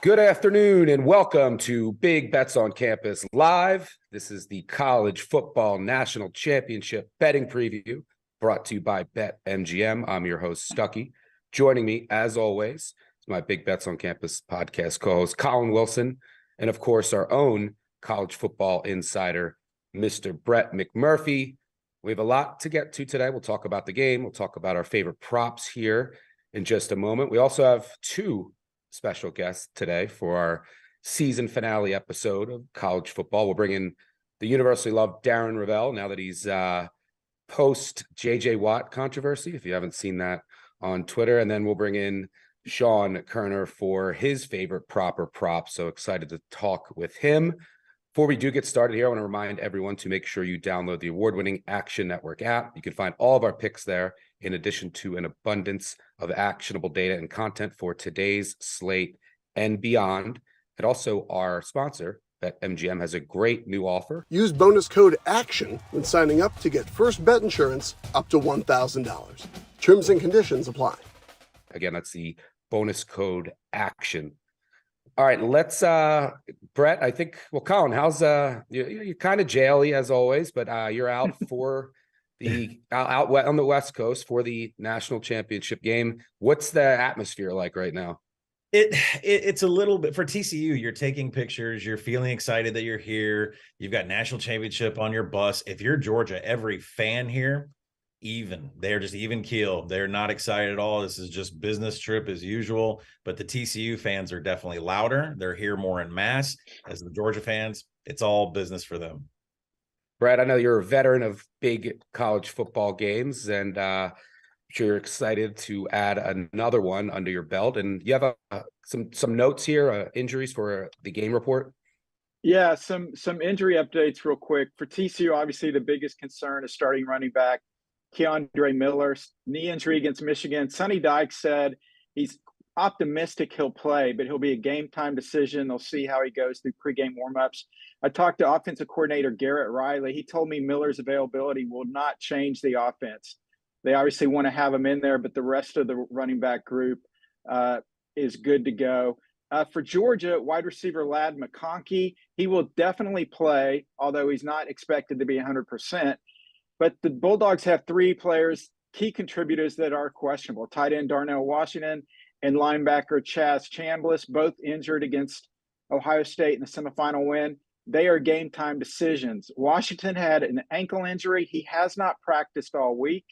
Good afternoon and welcome to Big Bets on Campus Live. This is the College Football National Championship betting preview brought to you by BetMGM. I'm your host, Stuckey. Joining me, as always, is my Big Bets on Campus podcast co-host, Collin Wilson, and of course, our own college football insider, Mr. Brett McMurphy. We have a lot to get to today. We'll talk about the game. We'll talk about our favorite props here in just a moment. We also have two special guest today for our season finale episode of college football. We'll bring in the universally loved Darren Ravel now that he's post JJ Watt controversy, if you haven't seen that on Twitter. And then we'll bring in Sean Kerner for his favorite prop. So excited to talk with him. Before we do get started here, I want to remind everyone to make sure you download the award-winning Action Network app. You can find all of our picks there, in addition to an abundance of actionable data and content for today's slate and beyond. And also our sponsor, BetMGM, has a great new offer. Use bonus code ACTION when signing up to get first bet insurance up to $1,000. Terms and conditions apply. Again, that's the bonus code ACTION. All right, let's, Brett, I think, well, Collin, how's, you're kind of jaily as always, but you're out for out on the West Coast for the national championship game. What's the atmosphere like right now? It's a little bit for TCU. You're taking pictures. You're feeling excited that you're here. You've got national championship on your bus. If you're Georgia, every fan here, they're just even keel. They're not excited at all. This is just business trip as usual. But the TCU fans are definitely louder. They're here more en masse. As the Georgia fans, it's all business for them. Brad, I know you're a veteran of big college football games, and I'm sure you're excited to add another one under your belt. And you have some notes here, injuries for the game report. Yeah, some injury updates real quick. For TCU, obviously the biggest concern is starting running back Keandre Miller, knee injury against Michigan. Sonny Dykes said he's optimistic he'll play, but he'll be a game-time decision. They'll see how he goes through pregame warmups. I talked to offensive coordinator Garrett Riley. He told me Miller's availability will not change the offense. They obviously want to have him in there, but the rest of the running back group is good to go. For Georgia, wide receiver Ladd McConkey, he will definitely play, although he's not expected to be 100%. But the Bulldogs have three players, key contributors that are questionable. Tight end Darnell Washington and linebacker Chaz Chambliss, both injured against Ohio State in the semifinal win. They are game-time decisions. Washington had an ankle injury. He has not practiced all week,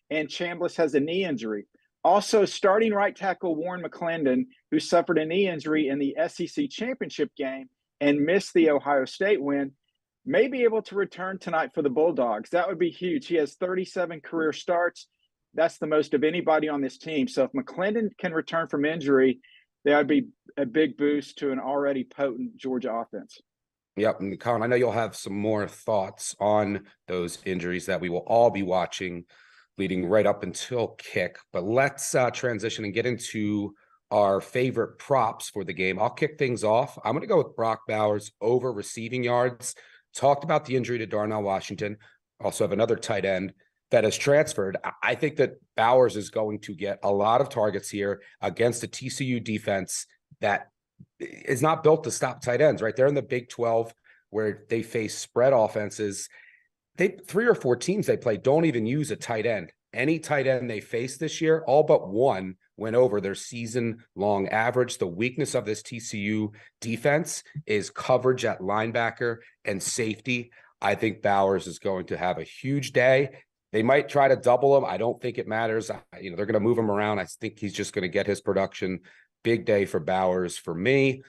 and Chambliss has a knee injury. Also, starting right tackle Warren McClendon, who suffered a knee injury in the SEC championship game and missed the Ohio State win, may be able to return tonight for the Bulldogs. That would be huge. He has 37 career starts. That's the most of anybody on this team. So if McClendon can return from injury, that would be a big boost to an already potent Georgia offense. Yep, and Collin, I know you'll have some more thoughts on those injuries that we will all be watching leading right up until kick. But let's transition and get into our favorite props for the game. I'll kick things off. I'm going to go with Brock Bowers over receiving yards. Talked about the injury to Darnell Washington. Also have another tight end that has transferred. I think that Bowers is going to get a lot of targets here against a TCU defense that is not built to stop tight ends, right? They're in the Big 12 where they face spread offenses. 3 or 4 teams they play don't even use a tight end. Any tight end they face this year, all but one went over their season-long average. The weakness of this TCU defense is coverage at linebacker and safety. I think Bowers is going to have a huge day. They might try to double him. I don't think it matters. They're going to move him around. I think he's just going to get his production. Big day for Bowers for me.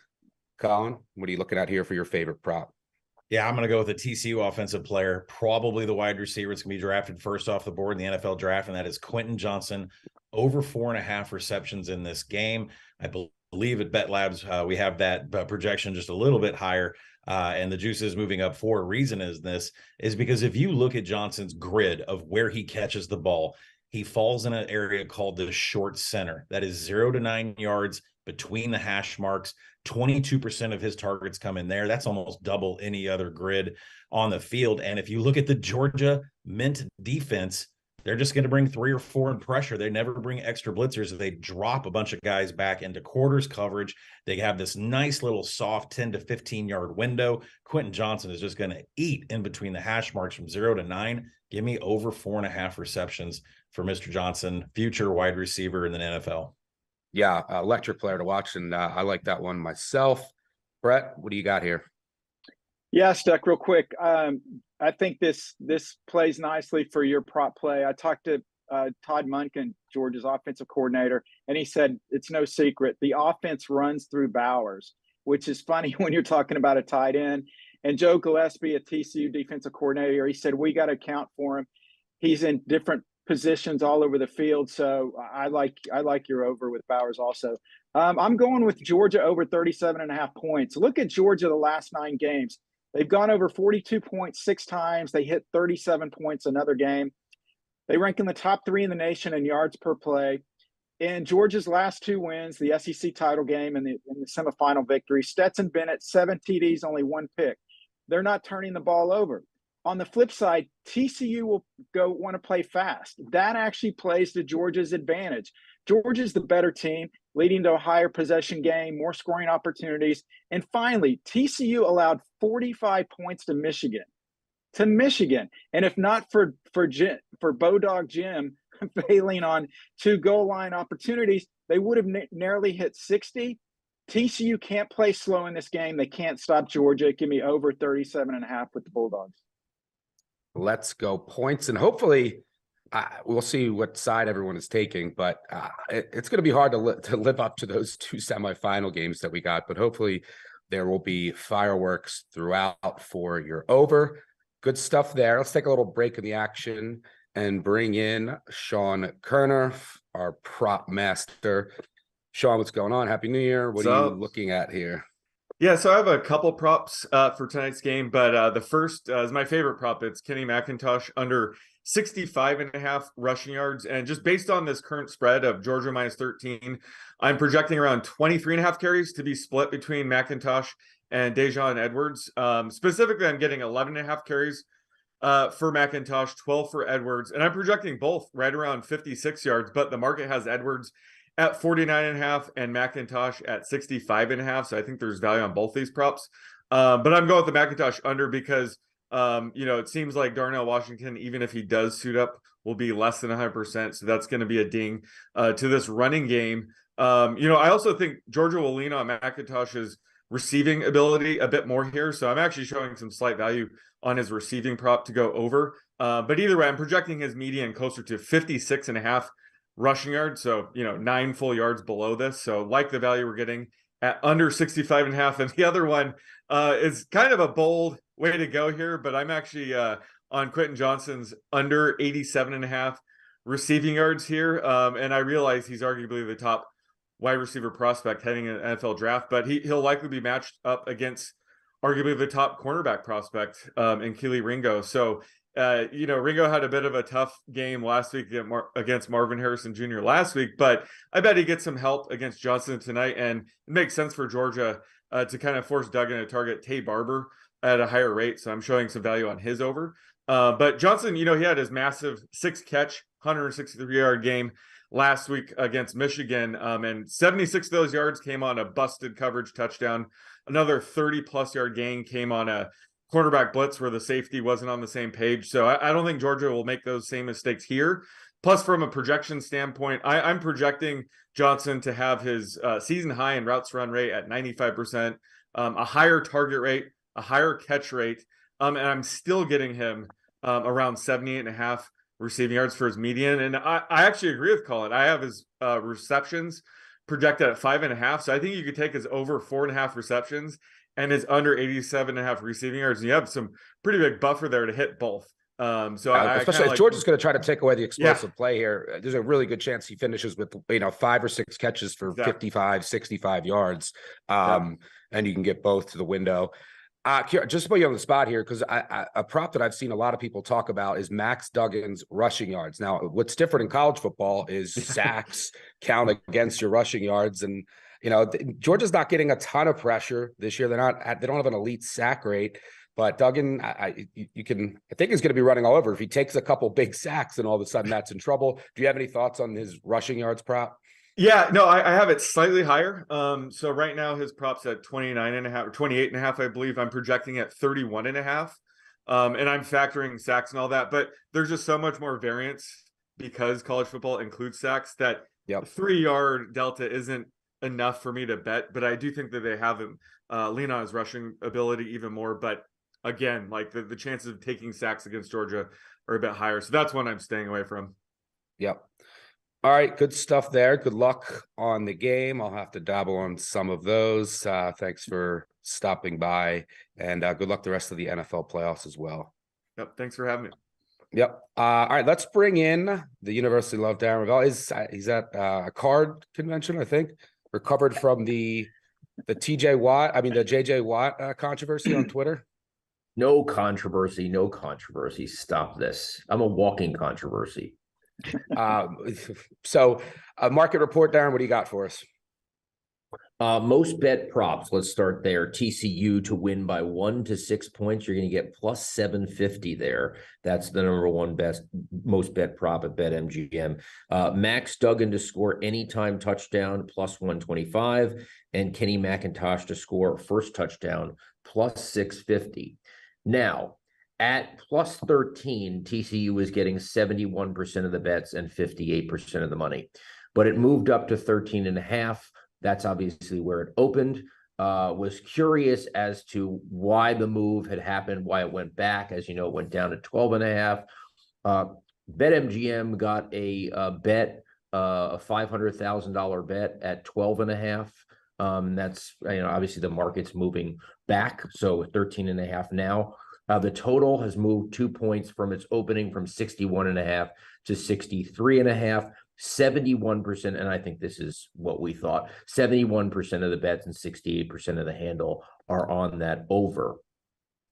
Collin, what are you looking at here for your favorite prop? Yeah, I'm going to go with a TCU offensive player, probably the wide receiver. It's going to be drafted first off the board in the NFL draft, and that is Quentin Johnson, over 4.5 receptions in this game. I believe at Bet Labs we have that projection just a little bit higher, and the juice is moving up for a reason. Is because if you look at Johnson's grid of where he catches the ball, he falls in an area called the short center. That is 0 to 9 yards between the hash marks. 22% of his targets come in there. That's almost double any other grid on the field. And if you look at the Georgia Mint defense, they're just going to bring 3 or 4 in pressure. They never bring extra blitzers. They drop a bunch of guys back into quarters coverage. They have this nice little soft 10 to 15-yard window. Quentin Johnson is just going to eat in between the hash marks from 0 to 9. Give me over 4.5 receptions for Mr. Johnson, future wide receiver in the NFL. Yeah, electric player to watch, and I like that one myself. Brett, what do you got here? Yeah, Stuck, real quick. I think this plays nicely for your prop play. I talked to Todd Monken, Georgia's offensive coordinator, and he said it's no secret. The offense runs through Bowers, which is funny when you're talking about a tight end. And Joe Gillespie, a TCU defensive coordinator, he said, we got to account for him. He's in different positions all over the field. So I like your over with Bowers also. I'm going with Georgia over 37.5 points. Look at Georgia the last 9 games. They've gone over 42 points 6 times. They hit 37 points another game. They rank in the top 3 in the nation in yards per play. In Georgia's last 2 wins, the SEC title game and the semifinal victory, Stetson Bennett, 7 TDs, only 1 pick. They're not turning the ball over. On the flip side, TCU will want to play fast. That actually plays to Georgia's advantage. Georgia's the better team, leading to a higher possession game, more scoring opportunities. And finally, TCU allowed 45 points to Michigan. And if not for Bodog Jim failing on 2 goal line opportunities, they would have narrowly hit 60. TCU can't play slow in this game. They can't stop Georgia. Give me over 37.5 with the Bulldogs. Let's go points, and hopefully we'll see what side everyone is taking, but it's going to be hard to live up to those 2 semifinal games that we got, but hopefully there will be fireworks throughout for your over. Good stuff there. Let's take a little break in the action and bring in Sean Kerner, our prop master. Sean, what's going on? Happy New Year. What are you looking at here? Yeah, so I have a couple props for tonight's game, but the first is my favorite prop. It's Kenny McIntosh under 65.5 rushing yards. And just based on this current spread of Georgia minus 13, I'm projecting around 23.5 carries to be split between McIntosh and Dejon Edwards. Specifically, I'm getting 11.5 carries for McIntosh, 12 for Edwards. And I'm projecting both right around 56 yards, but the market has Edwards at 49.5 and McIntosh at 65.5. So I think there's value on both these props. But I'm going with the McIntosh under because, it seems like Darnell Washington, even if he does suit up, will be less than 100%. So that's going to be a ding to this running game. I also think Georgia will lean on McIntosh's receiving ability a bit more here. So I'm actually showing some slight value on his receiving prop to go over. But either way, I'm projecting his median closer to 56.5 rushing yards, so 9 full yards below this. So like the value we're getting at under 65.5. And the other one is kind of a bold way to go here, but I'm actually on Quentin Johnson's under 87.5 receiving yards here. And I realize he's arguably the top wide receiver prospect heading in an NFL draft, but he'll likely be matched up against arguably the top cornerback prospect in Kelee Ringo. So Ringo had a bit of a tough game last week against Marvin Harrison Jr. last week, but I bet he gets some help against Johnson tonight. And it makes sense for Georgia to kind of force Duggan to target Tay Barber at a higher rate. So I'm showing some value on his over. But Johnson, he had his massive 6-catch, 163-yard game last week against Michigan. And 76 of those yards came on a busted coverage touchdown. Another 30-plus yard gain came on a quarterback blitz where the safety wasn't on the same page. So I don't think Georgia will make those same mistakes here. Plus, from a projection standpoint, I'm projecting Johnson to have his season high in routes run rate at 95%, a higher target rate, a higher catch rate, and I'm still getting him around 78.5 receiving yards for his median. And I actually agree with Collin. I have his receptions projected at 5.5. So I think you could take his over 4.5 receptions and his under 87.5 receiving yards. And you have some pretty big buffer there to hit both. Especially if Georgia's going to try to take away the explosive play here, there's a really good chance he finishes with 5 or 6 catches for 55, 65 yards. And you can get both to the window. Just to put you on the spot here, because a prop that I've seen a lot of people talk about is Max Duggan's rushing yards. Now, what's different in college football is sacks count against your rushing yards, and Georgia's not getting a ton of pressure this year. They don't have an elite sack rate. But Duggan, I think he's going to be running all over. If he takes a couple big sacks, and all of a sudden that's in trouble. Do you have any thoughts on his rushing yards prop? Yeah, no, I have it slightly higher. So right now his prop's at 29.5 or 28.5, I believe. I'm projecting at 31.5. And I'm factoring sacks and all that, but there's just so much more variance because college football includes sacks that 3-yard delta isn't enough for me to bet. But I do think that they have him lean on his rushing ability even more. But again, like the chances of taking sacks against Georgia are a bit higher. So that's one I'm staying away from. Yep. All right, good stuff there. Good luck on the game. I'll have to dabble on some of those. Thanks for stopping by, and good luck the rest of the NFL playoffs as well. Yep, thanks for having me. Yep. All right, let's bring in the University of Darren Ravel. He's at a card convention, I think. Recovered from the JJ Watt controversy on Twitter. No controversy. Stop this. I'm a walking controversy. So market report, Darren, what do you got for us? Most bet props, let's start there. TCU to win by 1 to 6 points, you're going to get plus 750 there. That's the number one most bet prop at BetMGM. Max Duggan to score anytime touchdown, plus 125, and Kenny McIntosh to score first touchdown, plus 650. Now, at plus 13, TCU is getting 71% of the bets and 58% of the money, but it moved up to 13.5. That's obviously where it opened. Was curious as to why the move had happened, why it went back. As you know, it went down to 12.5. BetMGM got a bet, a $500,000 bet at 12.5. That's, obviously the market's moving back, so 13.5 now. The total has moved 2 points from its opening from 61.5 to 63.5. 71%, and I think this is what we thought, 71% of the bets and 68% of the handle are on that over.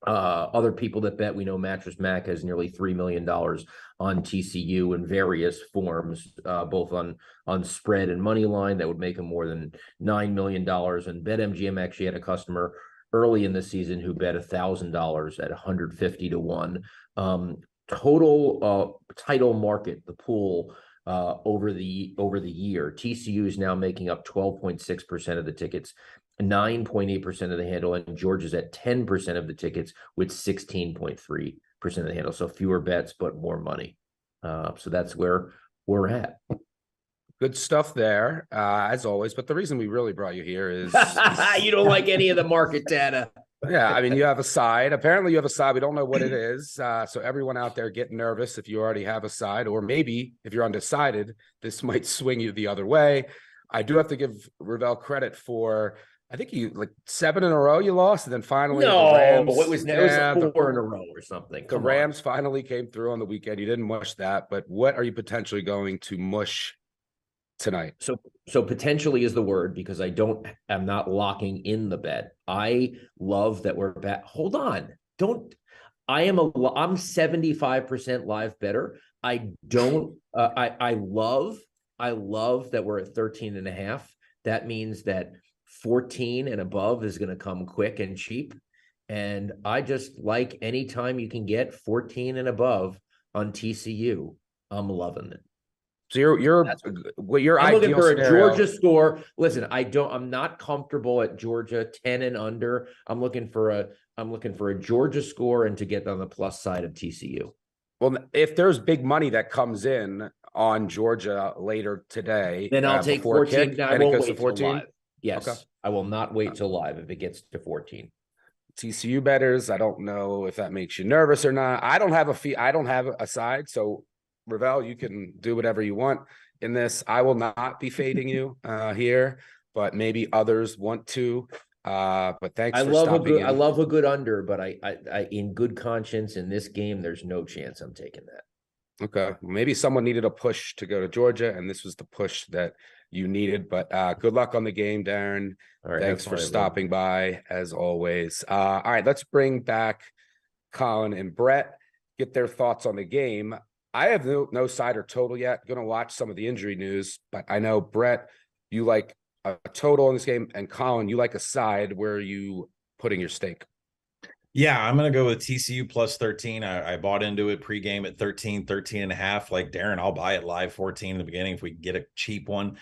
Other people that bet, we know Mattress Mac has nearly $3 million on TCU in various forms, both on spread and money line. That would make him more than $9 million. And BetMGM actually had a customer early in the season who bet $1,000 at 150 to 1. Total title market, the pool, over the year, TCU is now making up 12.6% of the tickets, 9.8% of the handle, and Georgia's at 10% of the tickets with 16.3% of the handle. So fewer bets, but more money. So that's where we're at. Good stuff there, as always. But the reason we really brought you here is you don't like any of the market data. Yeah, I mean, you have a side. Apparently, you have a side. We don't know what it is. So everyone out there, get nervous if you already have a side, or maybe if you're undecided, this might swing you the other way. I do have to give Ravel credit for, I think you like 7 in a row you lost, and then finally no, the Rams. It was 4 in a row or something. The Rams finally came through on the weekend. You didn't mush that, but what are you potentially going to mush tonight? So potentially is the word, because I'm not locking in the bet. I love that we're back. Hold on. I'm 75% live better. I love that we're at 13.5. That means that 14 and above is going to come quick and cheap. And I just like anytime you can get 14 and above on TCU, I'm loving it. So you're I'm looking for a Georgia score. Listen, I'm not comfortable at Georgia 10 and under. I'm looking for a Georgia score and to get on the plus side of TCU. Well, if there's big money that comes in on Georgia later today, then I'll take 14. I won't wait till 14. Live. Yes, okay. I will not wait till live if it gets to 14. TCU bettors, I don't know if that makes you nervous or not. I don't have a side, so Ravel, you can do whatever you want in this. I will not be fading you here, but maybe others want to. But thanks for stopping in. I love a good under, but I in good conscience in this game, there's no chance I'm taking that. Okay, maybe someone needed a push to go to Georgia, and this was the push that you needed. But good luck on the game, Darren. All right, thanks for stopping by, as always. All right, let's bring back Collin and Brett, get their thoughts on the game. I have no side or total yet. Going to watch some of the injury news, but I know, Brett, you like a total in this game, and Collin, you like a side. Where are you putting your stake? Yeah, I'm going to go with TCU plus 13. I bought into it pregame at 13, 13.5. Like Darren, I'll buy it live 14 in the beginning if we can get a cheap one.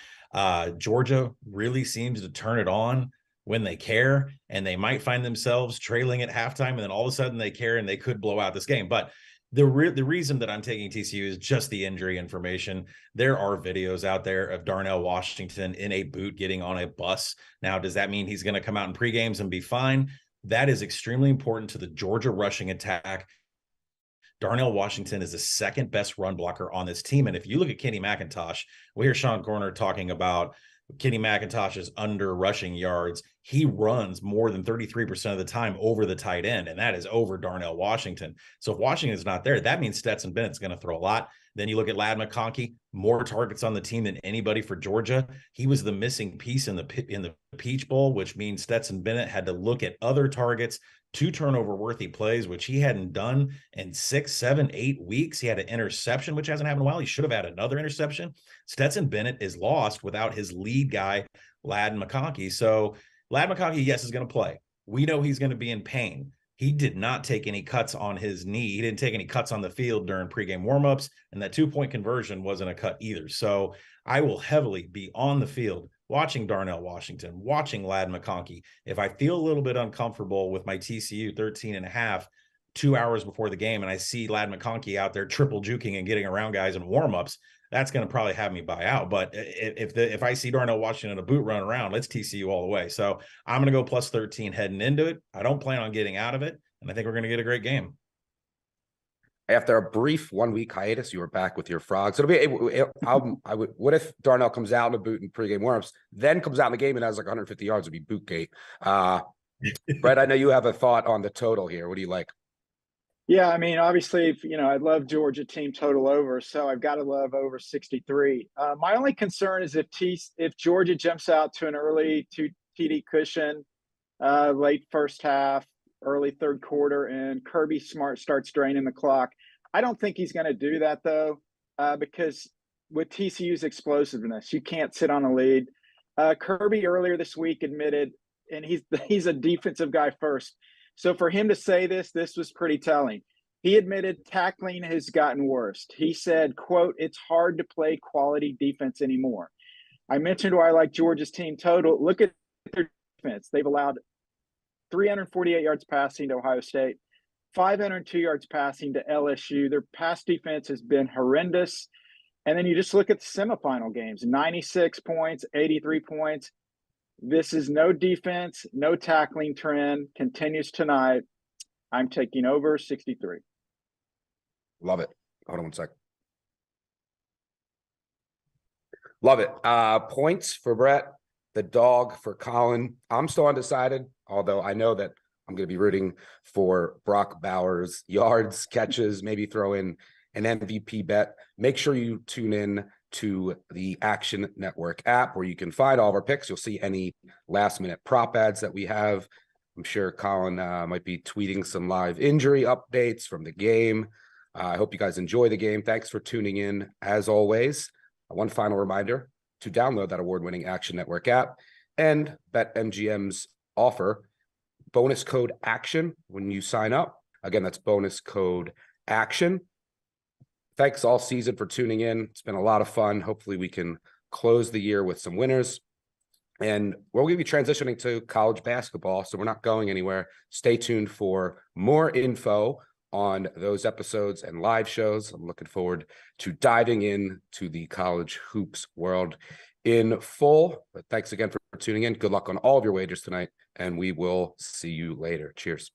Georgia really seems to turn it on when they care, and they might find themselves trailing at halftime, and then all of a sudden they care and they could blow out this game. But the reason that I'm taking TCU is just the injury information. There are videos out there of Darnell Washington in a boot getting on a bus. Now, does that mean he's going to come out in pregames and be fine? That is extremely important to the Georgia rushing attack. Darnell Washington is the second best run blocker on this team. And if you look at Kenny McIntosh, we hear Sean Corner talking about Kenny McIntosh's under rushing yards. He runs more than 33% of the time over the tight end, and that is over Darnell Washington. So if Washington's not there, that means Stetson Bennett's going to throw a lot. Then you look at Ladd McConkey, more targets on the team than anybody for Georgia. He was the missing piece in the Peach Bowl, which means Stetson Bennett had to look at other targets, 2 turnover-worthy plays, which he hadn't done in 6, 7, 8 weeks. He had an interception, which hasn't happened in a while. He should have had another interception. Stetson Bennett is lost without his lead guy, Ladd McConkey. So Ladd McConkey, yes, is going to play. We know he's going to be in pain. He did not take any cuts on his knee. He didn't take any cuts on the field during pregame warmups, and that 2-point conversion wasn't a cut either. So I will heavily be on the field watching Darnell Washington, watching Ladd McConkey. If I feel a little bit uncomfortable with my TCU 13.5 2 hours before the game, and I see Ladd McConkey out there triple juking and getting around guys in warmups, that's going to probably have me buy out. But if I see Darnell Washington in a boot run around, let's TCU all the way. So I'm going to go plus 13 heading into it. I don't plan on getting out of it, and I think we're going to get a great game. After a brief 1-week hiatus, you were back with your Frogs. What if Darnell comes out in a boot in pregame warmups, then comes out in the game and has like 150 yards? It'd be Bootgate. Brett, I know you have a thought on the total here. What do you like? Yeah, I mean, obviously, I love Georgia team total over, so I've got to love over 63. My only concern is if Georgia jumps out to an early TD cushion, late first half, early third quarter, and Kirby Smart starts draining the clock. I don't think he's going to do that, though, because with TCU's explosiveness, you can't sit on a lead. Kirby earlier this week admitted, and he's a defensive guy first. So for him to say this was pretty telling. He admitted tackling has gotten worse. He said, quote, "It's hard to play quality defense anymore." I mentioned why I like Georgia's team total. Look at their defense. They've allowed 348 yards passing to Ohio State, 502 yards passing to LSU. Their pass defense has been horrendous. And then you just look at the semifinal games, 96 points, 83 points. This is no defense, no tackling trend, continues tonight. I'm taking over 63. Love it. Hold on one sec. Love it. Points for Brett, the dog for Collin. I'm still undecided, although I know that I'm going to be rooting for Brock Bowers, yards, catches, maybe throw in an MVP bet. Make sure you tune in to the Action Network app where you can find all of our picks. You'll see any last-minute prop ads that we have. I'm sure Collin might be tweeting some live injury updates from the game. I hope you guys enjoy the game. Thanks for tuning in, as always. One final reminder to download that award-winning Action Network app and BetMGM's offer, bonus code ACTION when you sign up. Again, that's bonus code ACTION. Thanks all season for tuning in. It's been a lot of fun. Hopefully we can close the year with some winners. And we're going to be transitioning to college basketball, so we're not going anywhere. Stay tuned for more info on those episodes and live shows. I'm looking forward to diving in to the college hoops world in full. But thanks again for tuning in. Good luck on all of your wagers tonight, and we will see you later. Cheers.